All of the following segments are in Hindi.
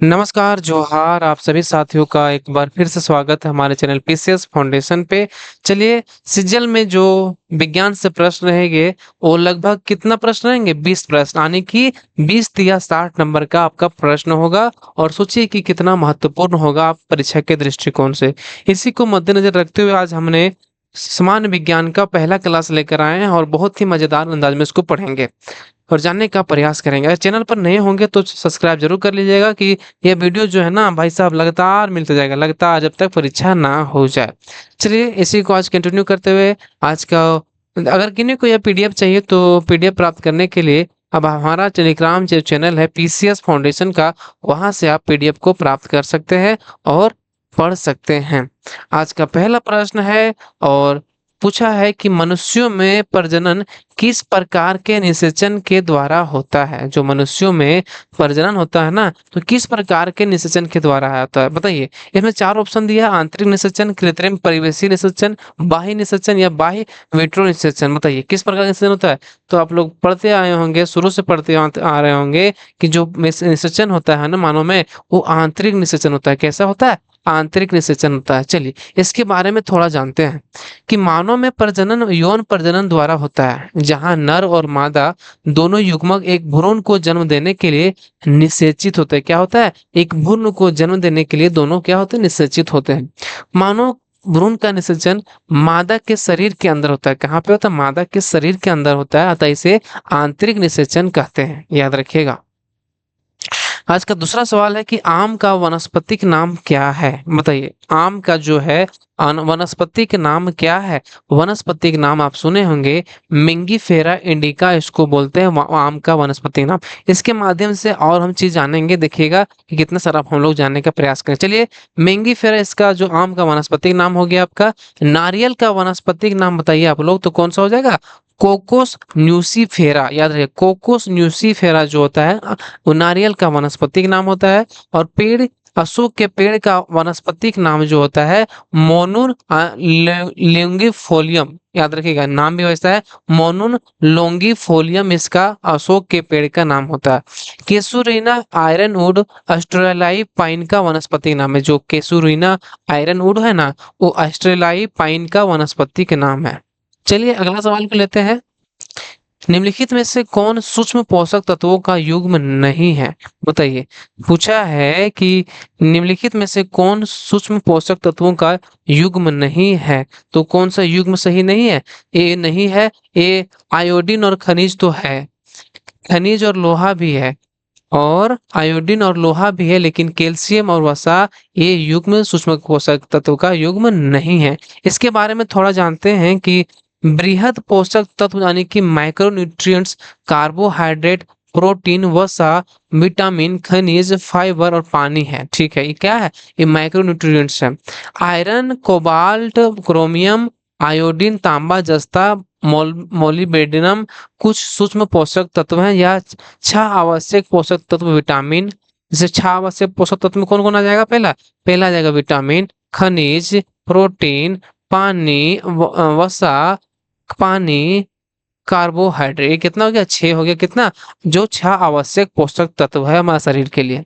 नमस्कार, जोहार आप सभी साथियों का एक बार फिर से स्वागत है हमारे चैनल पीसीएस फाउंडेशन पे। चलिए, सिजल में जो विज्ञान से प्रश्न रहेंगे, वो लगभग कितना प्रश्न रहेंगे? 20 प्रश्न, यानी कि 20 या 60 नंबर का आपका प्रश्न होगा। और सोचिए कि कितना महत्वपूर्ण होगा आप परीक्षा के दृष्टिकोण से। इसी को मद्देनजर रखते हुए आज हमने सामान्य विज्ञान का पहला क्लास लेकर आए हैं और बहुत ही मजेदार अंदाज में इसको पढ़ेंगे और जानने का प्रयास करेंगे। अगर चैनल पर नए होंगे तो सब्सक्राइब जरूर कर लीजिएगा कि ये वीडियो जो है ना भाई साहब लगातार मिलता जाएगा, लगातार जब तक परीक्षा ना हो जाए। चलिए, इसी को आज कंटिन्यू करते हुए आज का, अगर किन्हीं को यह पीडीएफ चाहिए तो पीडीएफ प्राप्त करने के लिए अब हमारा टेलीग्राम जो चैनल है पीसीएस फाउंडेशन का, वहां से आप पीडीएफ को प्राप्त कर सकते हैं और पढ़ सकते हैं। आज का पहला प्रश्न है और पूछा है कि मनुष्यों में प्रजनन किस प्रकार के निषेचन के द्वारा होता है? जो मनुष्यों में प्रजनन होता है ना, तो किस प्रकार के निषेचन के द्वारा होता है बताइए। इसमें 4 ऑप्शन दिया है: आंतरिक निषेचन, कृत्रिम परिवेशी निषेचन, बाह्य निषेचन या बाह्य विट्रो निषेचन। बताइए किस प्रकार का निषेचन होता है? तो आप लोग पढ़ते आए होंगे, शुरू से पढ़ते आ रहे होंगे कि जो निषेचन होता है ना मानव में, वो आंतरिक निषेचन होता है। कैसा होता है? आंतरिक निषेचन होता है। चलिए, इसके बारे में थोड़ा जानते हैं कि मानव में प्रजनन यौन प्रजनन द्वारा होता है, जहां नर और मादा दोनों युग्मक एक भ्रूण को जन्म देने के लिए निषेचित होते हैं। क्या होता है? एक भ्रूण को जन्म देने के लिए दोनों क्या होते हैं? निषेचित होते हैं। मानव भ्रूण का निषेचन मादा के शरीर के अंदर होता है। कहाँ पे होता है? मादा के शरीर के अंदर होता है, अतः इसे आंतरिक निषेचन कहते हैं, याद रखिएगा। आज का दूसरा सवाल है कि आम का वानस्पतिक नाम क्या है? बताइए, आम का जो है वानस्पतिक नाम क्या है? वानस्पतिक नाम आप सुने होंगे, मिंगीफेरा इंडिका इसको बोलते हैं आम का वानस्पतिक नाम। इसके माध्यम से और हम चीज जानेंगे, देखिएगा कि कितना सारा हम लोग जानने का प्रयास करें। चलिए, मिंगीफेरा इसका जो आम का वानस्पतिक नाम हो गया आपका। नारियल का वानस्पतिक नाम बताइए आप लोग, तो कौन सा हो जाएगा? Cocos nucifera. याद रखिए, कोकोस न्यूसीफेरा जो होता है वो नारियल का वानस्पतिक नाम होता है। और पेड़, अशोक के पेड़ का वानस्पतिक नाम जो होता है मोनुर लोंगिफोलियम। याद रखिएगा, नाम भी वैसा है, मोनुन लोंगिफोलियम इसका अशोक के पेड़ का नाम होता है। केसुरीना आयरनवुड ऑस्ट्रेलियाई पाइन का वनस्पतिक नाम है। जो केसुरीना आयरनवुड है ना, वो ऑस्ट्रेलियाई पाइन का वनस्पतिक नाम है। चलिए, अगला सवाल को लेते हैं। निम्नलिखित में से कौन सूक्ष्म पोषक तत्वों का युग्म नहीं है? बताइए, पूछा है कि निम्नलिखित में से कौन सूक्ष्म पोषक तत्वों का युग्म नहीं है, तो कौन सा युग्म सही नहीं है? ए नहीं है, ए आयोडीन और खनिज तो है, खनिज और लोहा भी है, और आयोडीन और लोहा भी है, लेकिन कैल्शियम और वसा ये युग्म सूक्ष्म पोषक तत्व का युग्म नहीं है। इसके बारे में थोड़ा जानते हैं कि बृहद पोषक तत्व यानी कि माइक्रोन्यूट्रिएंट्स, कार्बोहाइड्रेट, प्रोटीन, वसा, विटामिन, खनिज, फाइबर और पानी है। ठीक है, ये क्या है? ये माइक्रोन्यूट्रिएंट्स है। आयरन, कोबाल्ट, क्रोमियम, आयोडीन, तांबा, जस्ता, मोलिब्डेनम कुछ सूक्ष्म पोषक तत्व हैं। या 6 आवश्यक पोषक तत्व विटामिन, जैसे 6 आवश्यक पोषक तत्व में कौन कौन आ जाएगा? पहला आ जाएगा विटामिन, खनिज, प्रोटीन, पानी, वसा, पानी, कार्बोहाइड्रेट। ये कितना हो गया? 6 हो गया। कितना? जो 6 आवश्यक पोषक तत्व है हमारे शरीर के लिए।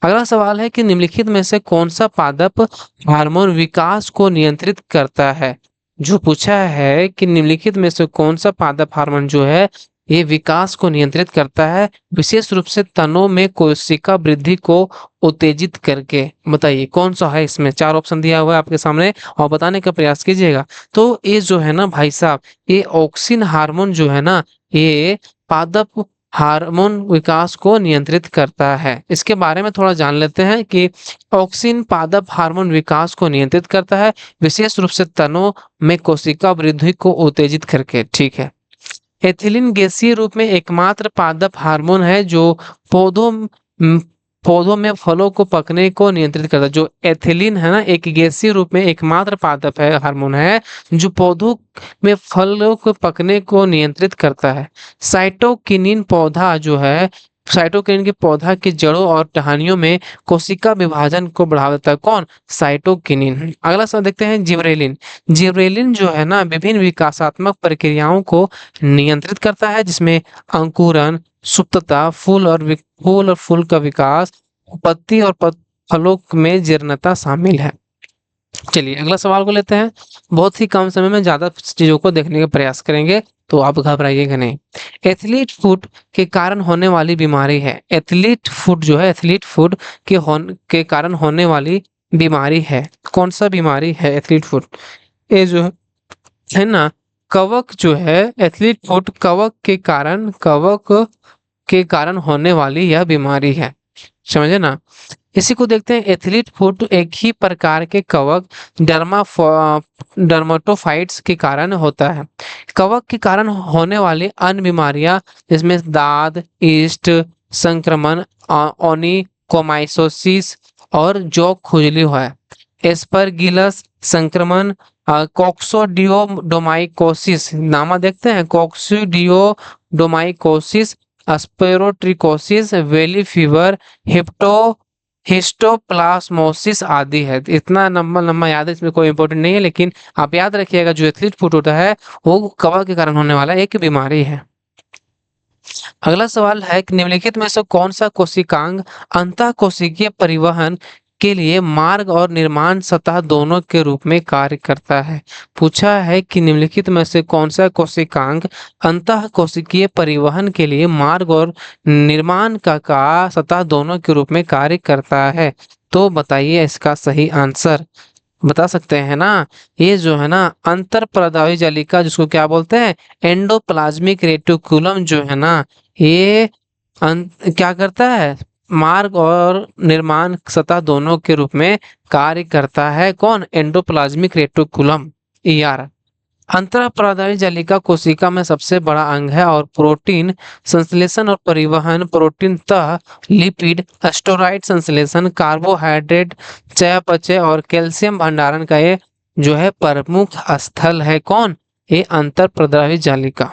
अगला सवाल है कि निम्नलिखित में से कौन सा पादप हार्मोन विकास को नियंत्रित करता है? जो पूछा है कि निम्नलिखित में से कौन सा पादप हार्मोन जो है ये विकास को नियंत्रित करता है, विशेष रूप से तनों में कोशिका वृद्धि को उत्तेजित करके। बताइए कौन सा है? इसमें 4 ऑप्शन दिया हुआ है आपके सामने और बताने का प्रयास कीजिएगा। तो ये जो है ना भाई साहब, ये ऑक्सिन हार्मोन जो है ना, ये पादप हार्मोन विकास को नियंत्रित करता है। इसके बारे में थोड़ा जान लेते हैं कि ऑक्सिन पादप हार्मोन विकास को नियंत्रित करता है, विशेष रूप से तनों में कोशिका वृद्धि को उत्तेजित करके। ठीक है। एथिलीन गैसीय रूप में एकमात्र पादप हार्मोन है जो पौधों म, पौधों में फलों को पकने को नियंत्रित करता है। जो एथिलीन है ना, एक गैसीय रूप में एकमात्र पादप है, हार्मोन है जो पौधों में फलों को पकने को नियंत्रित करता है। साइटोकिनिन पौधा जो है, साइटोकिनिन के पौधा की जड़ों और टहनियों में कोशिका विभाजन को बढ़ावा देता है। कौन? साइटोकिनिन। अगला सवाल देखते हैं, जिबरेलिन। जिबरेलिन जो है ना, विभिन्न विकासात्मक प्रक्रियाओं को नियंत्रित करता है, जिसमें अंकुरन, सुप्तता, फूल और फूल का विकास, पत्ती और फलों में जीर्णता शामिल है। चलिए अगला सवाल को लेते हैं। बहुत ही कम समय में ज्यादा चीजों को देखने का प्रयास करेंगे, तो आप घबराइएगा नहीं। एथलीट फुट के कारण होने वाली बीमारी है। एथलीट फुट जो है, एथलीट फुट के कारण होने वाली बीमारी है। कौन सा बीमारी है एथलीट फुट? ये जो है ना, कवक जो है, एथलीट फुट कवक के कारण होने वाली यह बीमारी है। समझे ना? इसी को देखते हैं। एथलीट फुट एक ही प्रकार के कवक डर्माटोफाइट्स के कारण होता है। कवक के कारण होने वाली अन्य बीमारियां जिसमें दाद, ईस्ट संक्रमण, ओनिकोमाइकोसिस और जौ खुजली है। एस्परगिलस संक्रमण, कोक्सोडियोडोमाइकोसिस, नामा देखते हैं, कोक्सोडियोडोमाइकोसिस, अस्पेरोट्रिकोसिस, वेली फीवर, हिस्टोप्लास्मोसिस आदि है। इतना लंबा लंबा याद है, इसमें कोई इंपॉर्टेंट नहीं है, लेकिन आप याद रखिएगा जो एथलीट फुट होता है वो कवक के कारण होने वाला एक बीमारी है। अगला सवाल है कि निम्नलिखित में से कौन सा कोशिकांग अंतः कोशिकीय परिवहन के लिए मार्ग और निर्माण सतह दोनों के रूप में कार्य करता है? पूछा है कि निम्नलिखित में से कौन सा कोशिकांग अंतः कोशिकीय परिवहन के लिए मार्ग और निर्माण का सतह दोनों के रूप में कार्य करता है? तो बताइए इसका सही आंसर। बता सकते हैं ना? ये जो है ना, अंतर प्रदावी जालिका जिसको क्या बोलते हैं, एंडोप्लाज्मिक रेटिकुलम जो है ना, ये क्या करता है? मार्ग और निर्माण सतह दोनों के रूप में कार्य करता है। कौन? Endoplasmic reticulum, ER. अंतःपरागामी जालिका कोशिका में सबसे बड़ा अंग है और प्रोटीन संश्लेषण और परिवहन, प्रोटीन तह, लिपिड, स्टेरॉइड संश्लेषण, कार्बोहाइड्रेट चयापचय और कैल्शियम भंडारण का ये जो है प्रमुख स्थल है। कौन? ये अंतःपरागामी जालिका।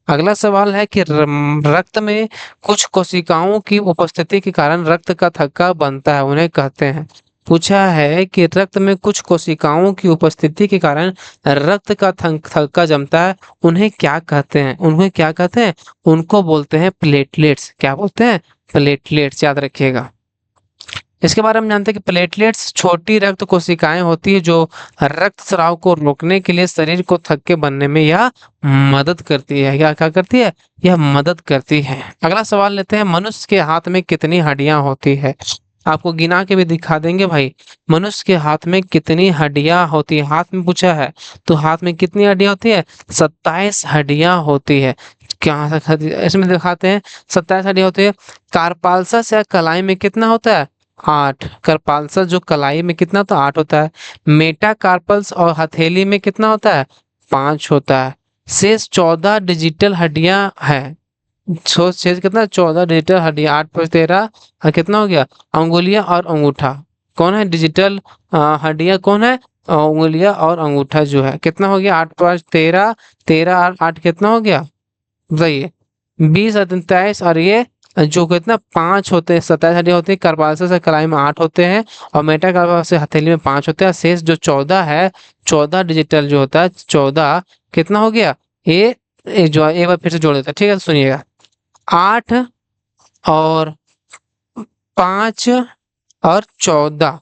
अगला सवाल है कि रक्त में कुछ कोशिकाओं की उपस्थिति के कारण रक्त का थक्का बनता है, उन्हें कहते हैं। पूछा है कि रक्त में कुछ कोशिकाओं की उपस्थिति के कारण रक्त का थक्का जमता है, उन्हें क्या कहते हैं? उन्हें क्या कहते हैं? उनको बोलते हैं प्लेटलेट्स। क्या बोलते हैं? प्लेटलेट्स, याद रखिएगा। इसके बारे में जानते हैं कि प्लेटलेट्स छोटी रक्त कोशिकाएं होती है जो रक्त स्राव को रोकने के लिए शरीर को थक्के बनने में यह मदद करती है। क्या करती है? यह मदद करती है। अगला सवाल लेते हैं। मनुष्य के हाथ में कितनी हड्डियां होती है? आपको गिना के भी दिखा देंगे भाई। मनुष्य के हाथ में कितनी हड्डियां होती है? हाथ में पूछा है तो हाथ में कितनी हड्डियां होती है? 27 हड्डियां होती है। क्या इसमें दिखाते हैं? 27 हड्डियां होती है। कार्पालसस या कलाई में कितना होता है? 8। कार्पालसस जो कलाई में कितना होता है? 8 होता है। मेटाकार्पल्स और हथेली में कितना होता है? 5 होता है। शेष 14 डिजिटल हड्डियां है। शेष कितना? 14 डिजिटल हड्डियां। 8 पर 13 कितना हो गया? अंगुलियां और अंगूठा। कौन है डिजिटल हड्डियां? कौन है? उंगलियां और अंगूठा जो है। कितना हो गया? 8 5 13, 13 और 8 कितना हो गया? बताइए। 20 और 23, और ये जो कितना 5 होते हैं, 27 हड्डियां होती है। कार्पालस से कलाई में 8 होते हैं और मेटाकार्पस से हथेली में 5 होते हैं। शेष जो 14 है, 14 डिजिटल जो होता है, 14 कितना हो गया? ये जो एक बार फिर से जोड़ देता है, ठीक है? सुनिएगा। 8 और 5 और 14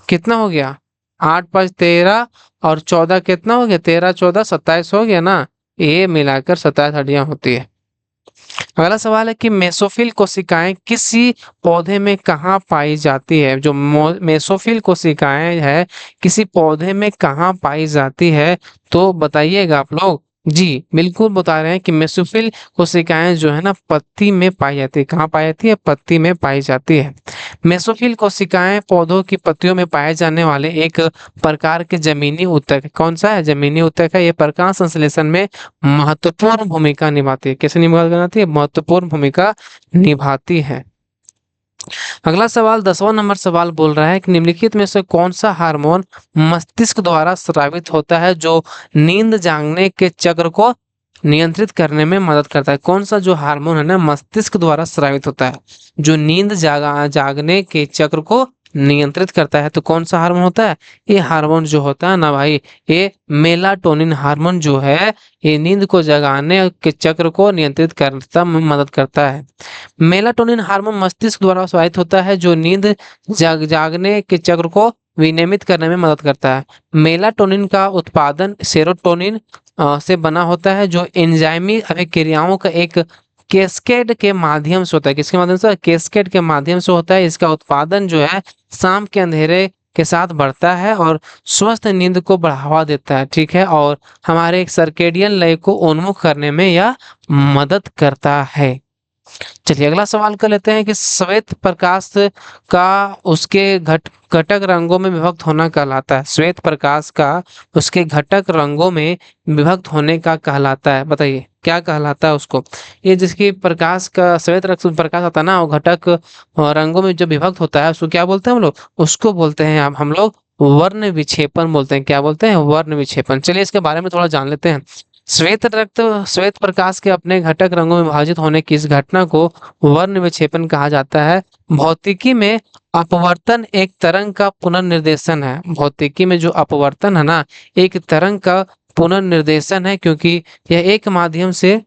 कितना हो गया? 8 5 13 और 14 कितना हो गया? 13 14 27 हो गया ना? ये मिलाकर 27 हड्डियां होती है। अगला सवाल है कि मेसोफिल कोशिकाएं किसी पौधे में कहाँ पाई जाती है? जो मेसोफिल कोशिकाएं है किसी पौधे में कहाँ पाई जाती है? तो बताइएगा आप लोग। जी बिल्कुल बता रहे हैं कि मेसोफिल कोशिकाएं जो है ना, पत्ती में पाई जाती है। कहाँ पाई जाती है? पत्ती में पाई जाती है। मेसोफिल कोशिकाएं पौधों की पत्तियों में पाए जाने वाले एक प्रकार के जमीनी ऊतक है। कौन सा है? जमीनी ऊतक है। ये प्रकाश संश्लेषण में महत्वपूर्ण भूमिका निभाती है। कैसे निभाती है? महत्वपूर्ण भूमिका निभाती है। अगला सवाल 10वां नंबर सवाल बोल रहा है कि निम्नलिखित में से कौन सा हार्मोन मस्तिष्क द्वारा स्रावित होता है जो नींद जागने के चक्र को नियंत्रित करने में मदद करता है? कौन सा जो हार्मोन है ना, मस्तिष्क द्वारा स्रावित होता है, जो नींद जागने के चक्र को नियंत्रित करता है। तो कौन सा हार्मोन होता है? ये हार्मोन जो होता है ना भाई, ये मेलाटोनिन हार्मोन जो है, ये नींद को जगाने के चक्र को नियंत्रित करता में मदद करता है। मेलाटोनिन हार्मोन मस्तिष्क द्वारा उत्सर्जित होता है, जो नींद जागने के चक्र को विनियमित करने में मदद करता है। मेलाटोनिन का उत्पादन सेरोटोनिन से बना होता है, जो एंजाइमी अभिक्रियाओं का एक कैस्केड के माध्यम से होता है। किसके माध्यम से? कैस्केड के माध्यम से होता है। इसका उत्पादन जो है शाम के अंधेरे के साथ बढ़ता है और स्वस्थ नींद को बढ़ावा देता है, ठीक है, और हमारे एक सर्केडियन लय को उन्मुख करने में यह मदद करता है। चलिए अगला सवाल कर लेते हैं कि श्वेत प्रकाश का उसके घटक रंगों में विभक्त होना कहलाता है। श्वेत प्रकाश का उसके घटक रंगों में विभक्त होने का कहलाता है। बताइए क्या कहलाता है उसको? ये जिसकी प्रकाश का श्वेत रंग प्रकाश आता है ना, वो घटक रंगों में जो विभक्त होता है उसको क्या बोलते हैं हम लोग? उसको बोलते हैं हम लोग वर्ण विक्षेपण बोलते हैं। क्या बोलते हैं? वर्ण विक्षेपण। चलिए इसके बारे में थोड़ा जान लेते हैं। श्वेत प्रकाश के अपने घटक रंगों में विभाजित होने की इस घटना को वर्ण विक्षेपण कहा जाता है। भौतिकी में अपवर्तन एक तरंग का पुनर्निर्देशन है। भौतिकी में जो अपवर्तन है ना, एक तरंग का पुनर्निर्देशन है, क्योंकि यह एक माध्यम से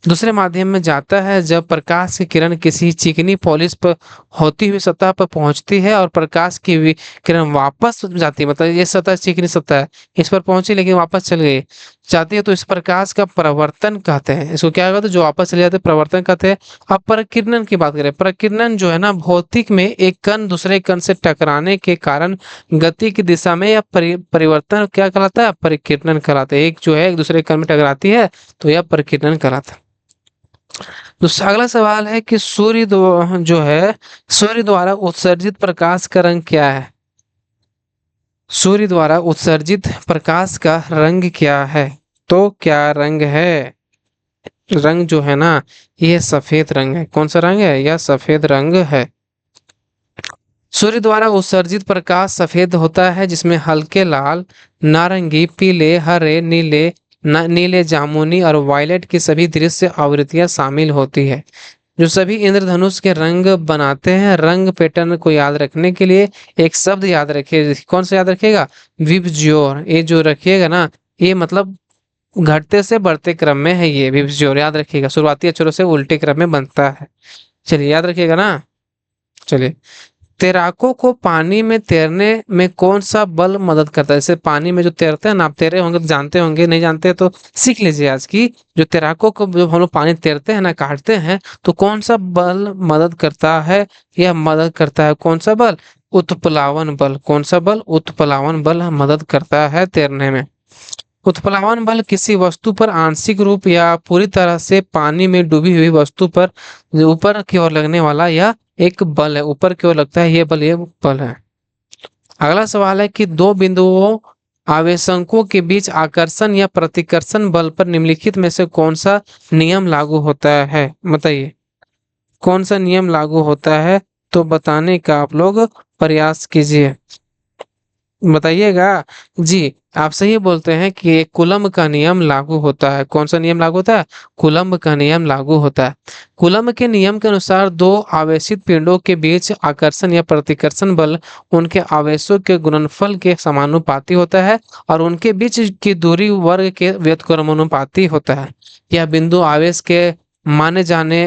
दूसरे माध्यम में जाता है। जब प्रकाश की किरण किसी चिकनी पॉलिश पर होती हुई सतह पर पहुंचती है और प्रकाश की किरण वापस जाती है, मतलब ये सतह चिकनी सतह है, इस पर पहुंची लेकिन वापस चल गई जाती है, तो इस प्रकाश का प्रवर्तन कहते हैं। इसको क्या कहते हैं? जो वापस चले जाते हैं प्रवर्तन कहते हैं। अब प्रकीर्णन की बात करें। प्रकीर्णन जो है ना, भौतिक में एक कण दूसरे कण से टकराने के कारण गति की दिशा में यह परिवर्तन क्या कहलाता है? परिकीर्णन कहलाता है। एक जो है एक दूसरे कण में टकराती है तो यह परिकीर्णन कहलाता है। तो अगला सवाल है कि जो है सूर्य द्वारा उत्सर्जित प्रकाश का रंग क्या है? सूर्य द्वारा उत्सर्जित प्रकाश का रंग क्या है? तो क्या रंग है? रंग जो है ना, ये सफेद रंग है। कौन सा रंग है? यह सफेद रंग है। सूर्य द्वारा उत्सर्जित प्रकाश सफेद होता है, जिसमें हल्के लाल, नारंगी, पीले, हरे, नीले, जामुनी और वायलेट की सभी दृश्य आवृत्तियां शामिल होती है, जो सभी इंद्रधनुष के रंग बनाते हैं। रंग पैटर्न को याद रखने के लिए एक शब्द याद रखिए। कौन सा याद रखिएगा? विबज्योर। ये जो रखिएगा ना, ये मतलब घटते से बढ़ते क्रम में है। ये विबज्योर याद रखिएगा, शुरुआती अक्षरों से उल्टे क्रम में बनता है। चलिए याद रखिएगा ना। चलिए, तैराकों को पानी में तैरने में कौन सा बल मदद करता है? जैसे पानी में जो तैरते हैं ना, आप तैरे होंगे तो जानते होंगे, नहीं जानते तो सीख लीजिए आज की। जो तैराकों को जब हम लोग पानी तैरते हैं ना, काटते हैं, तो कौन सा बल मदद करता है? यह मदद करता है कौन सा बल? उत्प्लावन बल। कौन सा बल? उत्प्लावन बल मदद करता है तैरने में। उत्प्लावन बल किसी वस्तु पर आंशिक रूप या पूरी तरह से पानी में डूबी हुई वस्तु पर ऊपर की ओर लगने वाला यह एक बल है। ऊपर की ओर लगता है ये बल है। अगला सवाल है कि दो बिंदुओं आवेशकों के बीच आकर्षण या प्रतिकर्षण बल पर निम्नलिखित में से कौन सा नियम लागू होता है? बताइए कौन सा नियम लागू होता है? तो बताने का आप लोग प्रयास कीजिए, बताइएगा। जी, आप सही बोलते हैं कि कूलम्ब का नियम लागू होता है। कौन सा नियम लागू होता है? कूलम्ब का नियम लागू होता है। कूलम्ब के नियम के अनुसार दो आवेशित पिंडों के बीच आकर्षण या प्रतिकर्षण बल उनके आवेशों के गुणनफल के समानुपाती होता है और उनके बीच की दूरी वर्ग के व्युत्क्रमानुपाती होता है। यह बिंदु आवेश के माने जाने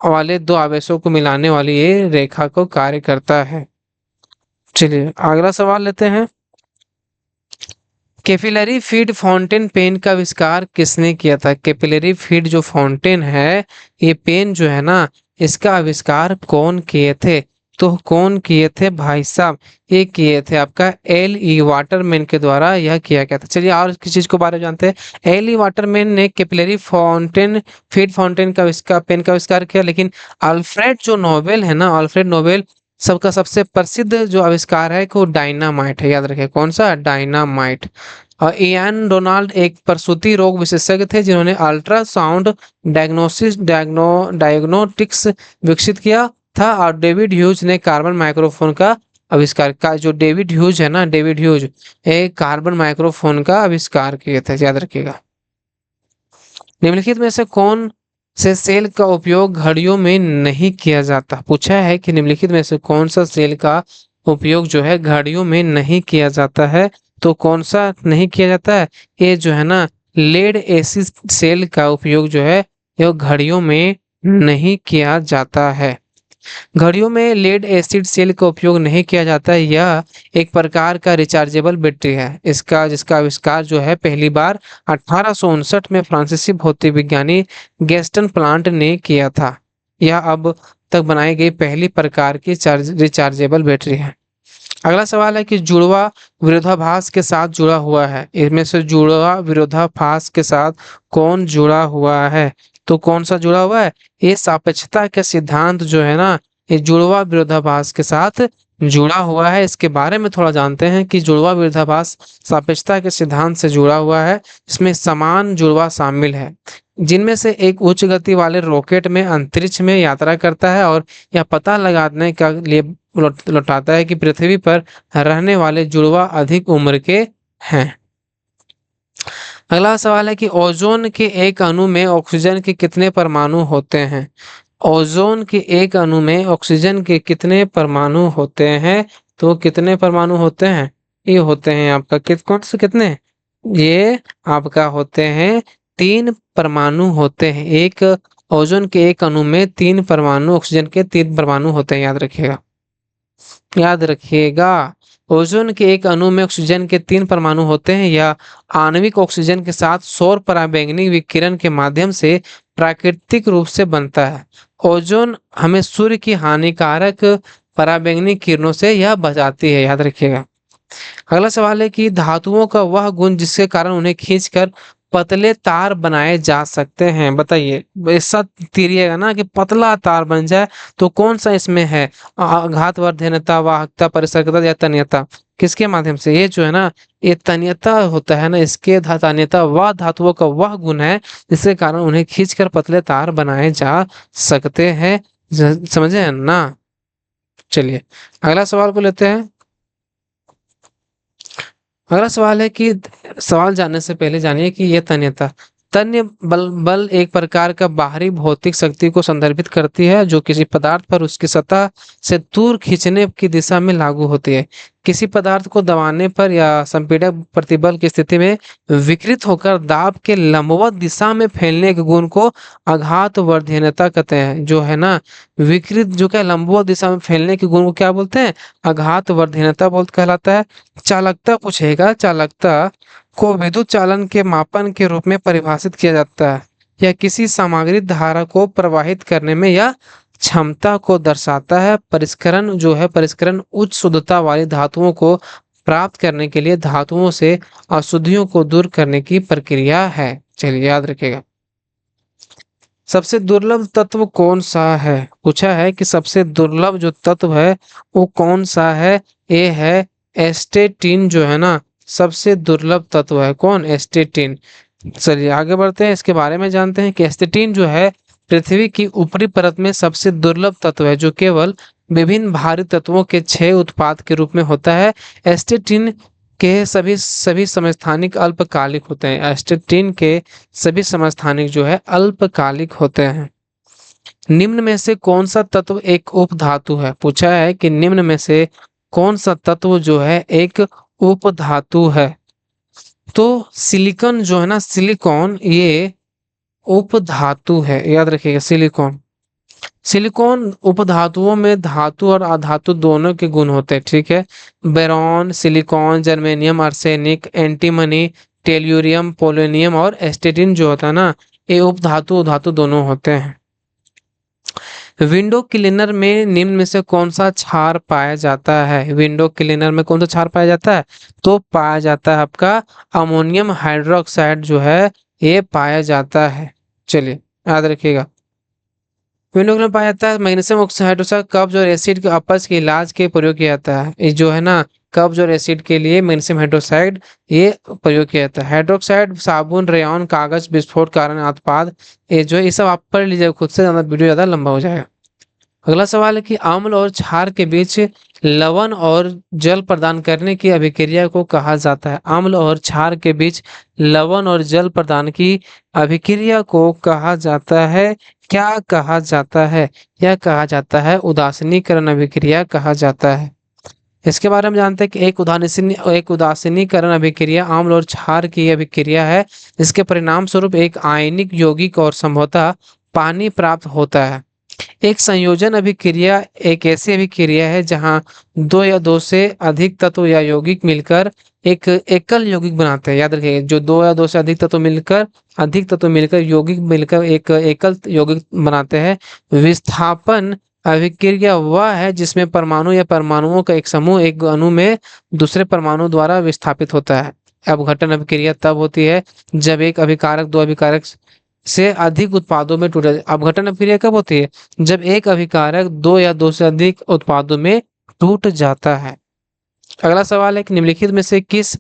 वाले दो आवेशों को मिलाने वाली ये रेखा को कार्य करता है। चलिए अगला सवाल लेते हैं। कैपिलरी फीड फाउंटेन पेन का आविष्कार किसने किया था? कैपिलरी फीड जो फाउंटेन है, ये पेन जो है ना, इसका आविष्कार कौन किए थे? तो कौन किए थे भाई साहब? ये किए थे आपका L.E. वाटरमैन के द्वारा यह किया गया था। चलिए और किस चीज को बारे में जानते हैं। L.E. वाटरमैन ने कैपिलरी फाउंटेन फीड फाउंटेन का आविष्कार पेन का आविष्कार किया, लेकिन अल्फ्रेड जो नोबेल है ना, अल्फ्रेड नोबेल सबका सबसे प्रसिद्ध जो आविष्कार है वो डायनामाइट है। याद रखें कौन सा? डायनामाइट। और इयान डोनाल्ड एक प्रसूति रोग विशेषज्ञ थे, जिन्होंने अल्ट्रासाउंड डायग्नोस्टिक्स विकसित किया था। और डेविड ह्यूज ने कार्बन माइक्रोफोन का आविष्कार का जो डेविड ह्यूज है ना, डेविड ह्यूज एक कार्बन माइक्रोफोन का आविष्कार किए थे। याद रखिएगा। निम्नलिखित में से कौन से सेल का उपयोग घड़ियों में नहीं किया जाता। पूछा है कि निम्नलिखित में से कौन सा सेल का उपयोग जो है घड़ियों में नहीं किया जाता है, तो कौन सा नहीं किया जाता है? ये जो है ना, लेड एसिड सेल का उपयोग जो है यह घड़ियों में नहीं किया जाता है। घड़ियों में लेड एसिड सेल का उपयोग नहीं किया जाता है। यह एक प्रकार का रिचार्जेबल बैटरी है। इसका जिसका आविष्कार जो है पहली बार 1859 में फ्रांसीसी भौतिक विज्ञानी गैस्टन प्लांट ने किया था। यह अब तक बनाई गई पहली प्रकार की रिचार्जेबल बैटरी है। अगला सवाल है कि जुड़वा विरोधाभास के साथ जुड़ा हुआ है। इनमें से जुड़वा विरोधाभास के साथ कौन जुड़ा हुआ है? तो कौन सा जुड़ा हुआ है? ये सापेक्षता के सिद्धांत जो है ना, ये जुड़वा विरोधाभास के साथ जुड़ा हुआ है। इसके बारे में थोड़ा जानते हैं कि जुड़वा विरोधाभास सापेक्षता के सिद्धांत से जुड़ा हुआ है। इसमें समान जुड़वा शामिल है, जिनमें से एक उच्च गति वाले रॉकेट में अंतरिक्ष में यात्रा करता है और यह पता लगाने के लिए लौटाता है कि पृथ्वी पर रहने वाले जुड़वा अधिक उम्र के हैं। अगला सवाल है कि ओजोन के एक अणु में ऑक्सीजन के कितने परमाणु होते हैं? ओजोन के एक अणु में ऑक्सीजन के कितने परमाणु होते हैं? तो कितने परमाणु होते हैं? ये होते हैं आपका कौन से कितने? ये आपका होते हैं 3 परमाणु होते हैं। एक ओजोन के एक अणु में 3 परमाणु, ऑक्सीजन के 3 परमाणु होते हैं, याद रखिएगा। याद रखिएगा, ओजोन के एक अणु में ऑक्सीजन के 3 परमाणु होते हैं। यह आणविक ऑक्सीजन के साथ सौर पराबैंगनी विकिरण के माध्यम से प्राकृतिक रूप से बनता है। ओजोन हमें सूर्य की हानिकारक पराबैंगनी किरणों से यह बचाती है, याद रखिएगा। अगला सवाल है कि धातुओं का वह गुण जिसके कारण उन्हें खींचकर पतले तार बनाए जा सकते हैं, बताइए। ऐसा तीरिएगा ना कि पतला तार बन जाए, तो कौन सा इसमें है? आघातवर्धनता, वाहकता, परिसर्गता या तन्यता? किसके माध्यम से? ये जो है ना, ये तन्यता होता है ना, इसके तन्यता वह धातुओं का वह गुण है जिसके कारण उन्हें खींचकर पतले तार बनाए जा सकते हैं। समझे ना? चलिए अगला सवाल को लेते हैं। अगला सवाल है कि सवाल जानने से पहले जानिए कि यह तन्यता, तन्य बल एक प्रकार का बाहरी भौतिक शक्ति को संदर्भित करती है जो किसी पदार्थ पर उसकी सतह से दूर खींचने की दिशा में लागू होती है। किसी पदार्थ को दबाने पर या संपीड़क प्रतिबल की स्थिति में विकृत होकर दाब के लंबवत दिशा में फैलने के गुण को आघातवर्धनता कहते हैं। जो है ना, विकृत जो क्या लंबवत दिशा में फैलने के गुण को क्या बोलते हैं? आघातवर्धनता बोलते कहलाता है। चालकता पूछेगा, चालकता को विद्युत चालन के मापन के रूप में परिभाषित किया जाता है। यह किसी सामग्री धारा को प्रवाहित करने में या क्षमता को दर्शाता है। परिष्करण जो है, परिष्करण उच्च शुद्धता वाली धातुओं को प्राप्त करने के लिए धातुओं से अशुद्धियों को दूर करने की प्रक्रिया है। चलिए याद रखिएगा। सबसे दुर्लभ तत्व कौन सा है? पूछा है कि सबसे दुर्लभ जो तत्व है वो कौन सा है? ये है एस्टेटिन, जो है ना, सबसे दुर्लभ तत्व है। कौन? एस्टेटिन। चलिए आगे बढ़ते हैं, इसके बारे में जानते हैं कि एस्टेटिन जो है पृथ्वी की ऊपरी परत में सबसे दुर्लभ तत्व है जो केवल विभिन्न भारी तत्वों के क्षय उत्पाद के रूप में होता है। एस्टेटिन के सभी सभी समस्थानिक अल्पकालिक होते हैं। एस्टेटिन के सभी समस्थानिक जो है अल्पकालिक होते हैं। निम्न में से कौन सा तत्व एक उपधातु है? पूछा है कि निम्न में से कौन सा तत्व जो है एक उपधातु है? तो सिलिकॉन जो है ना, सिलिकॉन ये उपधातु है, याद रखिएगा। सिलिकॉन, सिलिकॉन उपधातुओं में धातु और अधातु दोनों के गुण होते हैं, ठीक है। Baron, silicon, germanium, arsenic, antimony, tellurium, polonium और एस्टेटिन जो होता है ना, ये उपधातु उधातु दोनों होते हैं। विंडो क्लीनर में निम्न में से कौन सा क्षार पाया जाता है? विंडो क्लीनर में कौन सा क्षार पाया जाता है? तो पाया जाता है आपका अमोनियम हाइड्रोक्साइड जो है ये पाया जाता है। चलिए याद रखिएगा। विंडो क्लीनर पाया जाता है। मैग्नीशियम हाइड्रोक्साइड कब्ज और एसिड के अपच के इलाज के प्रयोग किया जाता है। ये जो है ना, कब्ज और एसिड के लिए मैग्नीशियम हाइड्रोक्साइड ये प्रयोग किया जाता है। हाइड्रोक्साइड साबुन, रेयन, कागज, विस्फोट कारण उत्पाद, ये जो है ये सब आप पढ़ लीजिए खुद से, ज्यादा वीडियो ज्यादा लंबा हो जाएगा। अगला सवाल है कि अम्ल और क्षार के बीच लवण और जल प्रदान करने की अभिक्रिया को कहा जाता है। अम्ल और क्षार के बीच लवण और जल प्रदान की अभिक्रिया को कहा जाता है, क्या कहा जाता है? यह कहा जाता है उदासीनीकरण अभिक्रिया कहा जाता है। इसके बारे में जानते हैं कि एक उदासीनीकरण अभिक्रिया अम्ल और क्षार की अभिक्रिया है। इसके परिणाम स्वरूप एक आयनिक यौगिक और संभवतः पानी प्राप्त होता है। एक संयोजन अभिक्रिया एक ऐसी अभिक्रिया है जहां दो या दो से अधिक तत्व या यौगिक मिलकर एक एकल यौगिक बनाते हैं। याद रखिए, जो दो या दो से अधिक तत्व मिलकर यौगिक मिलकर एक एकल यौगिक बनाते हैं। विस्थापन अभिक्रिया वह है जिसमें परमाणु या परमाणुओं का एक समूह एक अणु में दूसरे परमाणु द्वारा विस्थापित होता है। अपघटन अभिक्रिया तब होती है जब एक अभिकारक दो अभिकारक से अधिक उत्पादों में टूट जाए। अपघटन अभिक्रिया कब होती है? जब एक अभिकारक दो या दो से अधिक उत्पादों में टूट जाता है। अगला सवाल है कि निम्नलिखित में से किस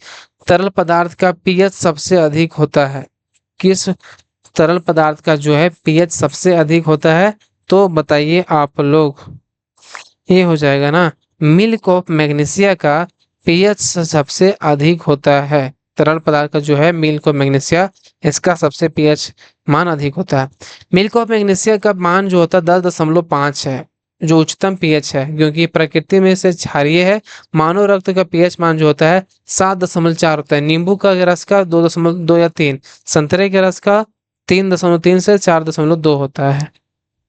तरल पदार्थ का पीएच सबसे अधिक होता है? किस तरल पदार्थ का जो है पीएच सबसे अधिक होता है? तो बताइए आप लोग। ये हो जाएगा ना, मिल्क ऑफ मैग्नीशिया का पीएच सबसे अधिक होता है। तरल पदार्थ का जो है मिल्क ऑफ मैग्नीशिया, इसका सबसे पीएच मान अधिक होता है। मिल्क ऑफ मैग्नीशिया का मान जो होता है 10.5 है, जो उच्चतम पीएच है, क्योंकि प्रकृति में से क्षारीय है। मानव रक्त का पीएच मान जो होता है 7.4 होता है। नींबू का रस का 2.2 या 3, संतरे के रस का 3.3 से 4.2 होता है।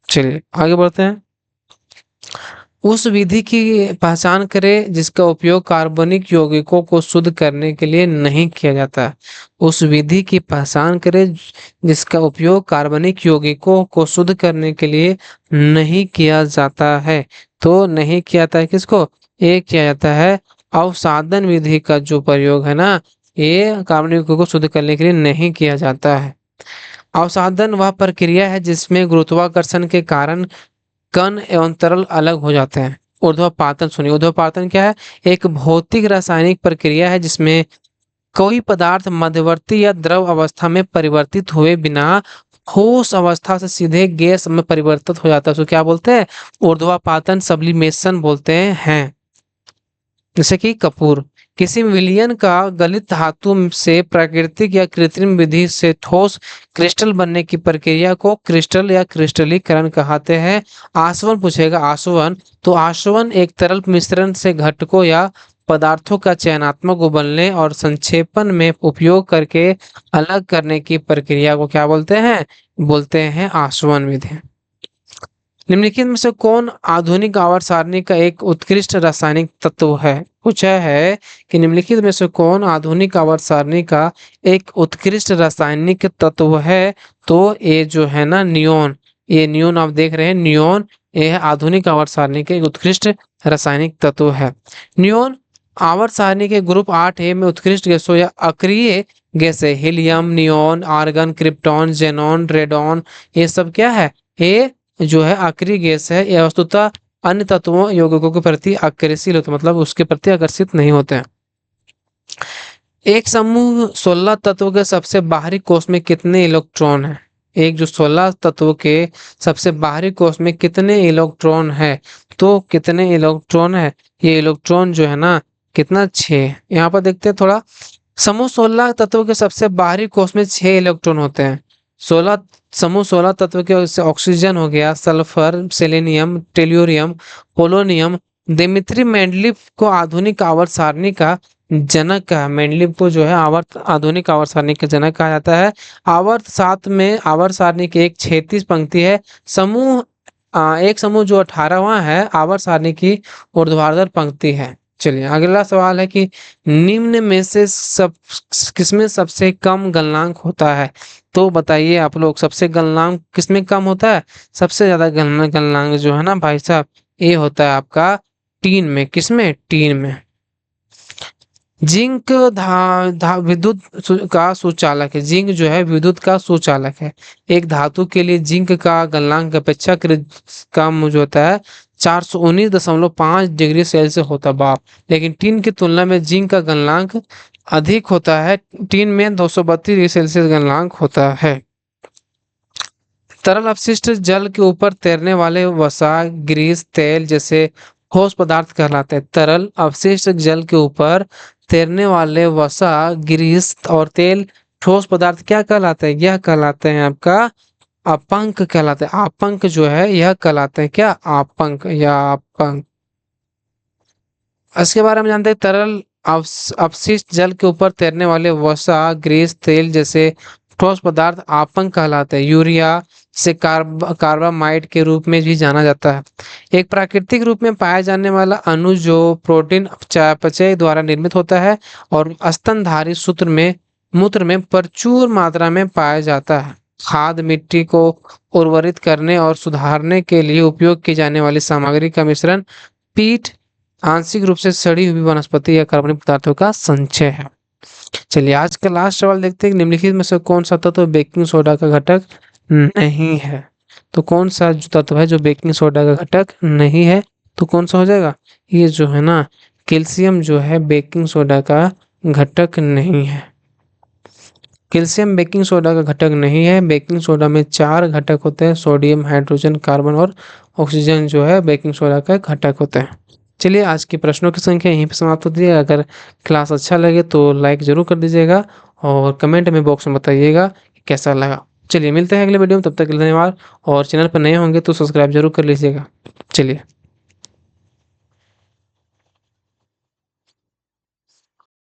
चलिए आगे बढ़ते हैं। उस विधि की पहचान करें जिसका उपयोग कार्बनिक यौगिकों को शुद्ध करने के लिए नहीं किया जाता। उस विधि की पहचान करें जिसका उपयोग कार्बनिक यौगिकों को शुद्ध करने के लिए नहीं किया जाता है। तो नहीं किया जाता है किसको? ये किया जाता है अवसादन विधि का जो प्रयोग है ना, ये कार्बनिक यौगिकों को शुद्ध करने के लिए नहीं किया जाता है। अवसादन वह प्रक्रिया है जिसमें गुरुत्वाकर्षण के कारण कण एवं तरल अलग हो जाते हैं। ऊर्ध्वपातन सुनिए, ऊर्ध्वपातन क्या है? एक भौतिक रासायनिक प्रक्रिया है जिसमें कोई पदार्थ मध्यवर्ती या द्रव अवस्था में परिवर्तित हुए बिना ठोस अवस्था से सीधे गैस में परिवर्तित हो जाता है। उसको क्या बोलते हैं? ऊर्ध्वपातन, सब्लिमेशन बोलते हैं। जैसे कि कपूर, किसी विलयन का गलित धातु से प्राकृतिक या कृत्रिम विधि से ठोस क्रिस्टल बनने की प्रक्रिया को क्रिस्टल या क्रिस्टलीकरण कहते हैं। आसवन पूछेगा, आसवन तो आसवन एक तरल मिश्रण से घटकों या पदार्थों का चयनात्मक उबलने और संक्षेपण में उपयोग करके अलग करने की प्रक्रिया को क्या बोलते हैं? बोलते हैं आसवन विधि। निम्नलिखित में से कौन आधुनिक आवर्त सारणी का एक उत्कृष्ट रासायनिक तत्व है? पूछा है कि निम्नलिखित में से कौन आधुनिक आवर्त सारणी का एक उत्कृष्ट रासायनिक तत्व है? तो ये जो है ना नियोन, ये नियोन आप देख रहे हैं, नियोन ये आधुनिक आवर्त सारणी के एक उत्कृष्ट रासायनिक तत्व है। नियोन आवर्त सारणी के ग्रुप 8A में उत्कृष्ट गैसों या अक्रिय गैस है। Helium, neon, argon, krypton, xenon, radon, ये सब क्या है? ये जो है अक्रिय गैस है। यह वस्तुतः अन्य तत्वों यौगिकों के प्रति आकर्षित होते, मतलब उसके प्रति आकर्षित नहीं होते हैं। एक समूह 16 तत्व के सबसे बाहरी कोष में कितने इलेक्ट्रॉन है? एक जो 16 तत्व के सबसे बाहरी कोष में कितने इलेक्ट्रॉन है? तो कितने इलेक्ट्रॉन है? ये इलेक्ट्रॉन जो है ना कितना? 6। यहाँ पर देखते हैं थोड़ा। समूह 16 तत्व के सबसे बाहरी कोष में 6 इलेक्ट्रॉन होते हैं। 16 समूह 16 तत्व के उससे ऑक्सीजन हो गया, sulphur, selenium, tellurium, polonium. Dmitry Mendeleev को आधुनिक आवर्त सारणी का जनक कहा। मेंडलीव को जो है आधुनिक आवर्त सारणी का जनक कहा जाता है। आवर्त 7 में आवर्त सारणी की एक क्षैतिज पंक्ति है। एक समूह जो 18वां है आवर्त सारणी की ऊर्ध्वाधर पंक्ति है। चलिए अगला सवाल है कि निम्न में से किसमें सबसे कम गलनांक होता है? तो बताइए आप लोग, सबसे गलनांक किसमें कम होता है? सबसे ज्यादा गलनांक जो है ना भाई साहब, ये होता है आपका टीन में। किसमें? टीन में। जिंक विद्युत का सुचालक है। जिंक जो है विद्युत का सुचालक है। एक धातु के लिए जिंक का गलनांक अपेक्षाकृत कम जो होता है 419.5 डिग्री सेल्सियस होता है बाप। लेकिन टीन की तुलना में जिंक का गलनांक अधिक होता है। टीन में 232 डिग्री सेल्सियस गलनांक होता है। तरल अपशिष्ट जल के ऊपर तैरने वाले वसा, ग्रीस, तेल जैसे ठोस पदार्थ कहलाते हैं। तरल अपशिष्ट जल के ऊपर तैरने वाले वसा, ग्रीस और तेल ठोस पदार्थ क्या कहलाते हैं? यह कहलाते हैं आपका अपंक कहलाते हैं। अपंक जो है यह कहलाते हैं क्या? अपंक या अपंक। इसके बारे में जानते हैं, तरल अपशिष्ट जल के ऊपर तैरने वाले वसा, ग्रीस, तेल जैसे ठोस पदार्थ आपंक कहलाते हैं। यूरिया से कार्बामाइड के रूप में भी जाना जाता है। एक प्राकृतिक रूप में पाया जाने वाला अणु जो प्रोटीन चयापचय द्वारा निर्मित होता है और स्तनधारी सूत्र में मूत्र में प्रचुर मात्रा में पाया जाता है। खाद मिट्टी को उर्वरित करने और सुधारने के लिए उपयोग की जाने वाली सामग्री का मिश्रण पीट आंशिक रूप से सड़ी हुई वनस्पति या कार्बनिक पदार्थों का संचय है। चलिए आज का लास्ट सवाल देखते हैं, निम्नलिखित में से कौन सा तत्व बेकिंग सोडा का घटक नहीं है? तो कौन सा जो तत्व है जो बेकिंग सोडा का घटक नहीं है, तो कौन सा हो जाएगा? ये जो है ना, कैल्शियम जो है बेकिंग सोडा का घटक नहीं है। कैल्शियम बेकिंग सोडा का घटक नहीं है। बेकिंग सोडा में 4 घटक होते हैं, सोडियम, हाइड्रोजन, कार्बन और ऑक्सीजन जो है बेकिंग सोडा का घटक होते हैं। चलिए आज की प्रश्नों की संख्या यहीं पे समाप्त होती है। अगर क्लास अच्छा लगे तो लाइक ज़रूर कर दीजिएगा और कमेंट में बॉक्स में बताइएगा कि कैसा लगा। चलिए मिलते हैं अगले वीडियो में, तब तक के लिए धन्यवाद और चैनल पर नए होंगे तो सब्सक्राइब जरूर कर लीजिएगा। चलिए।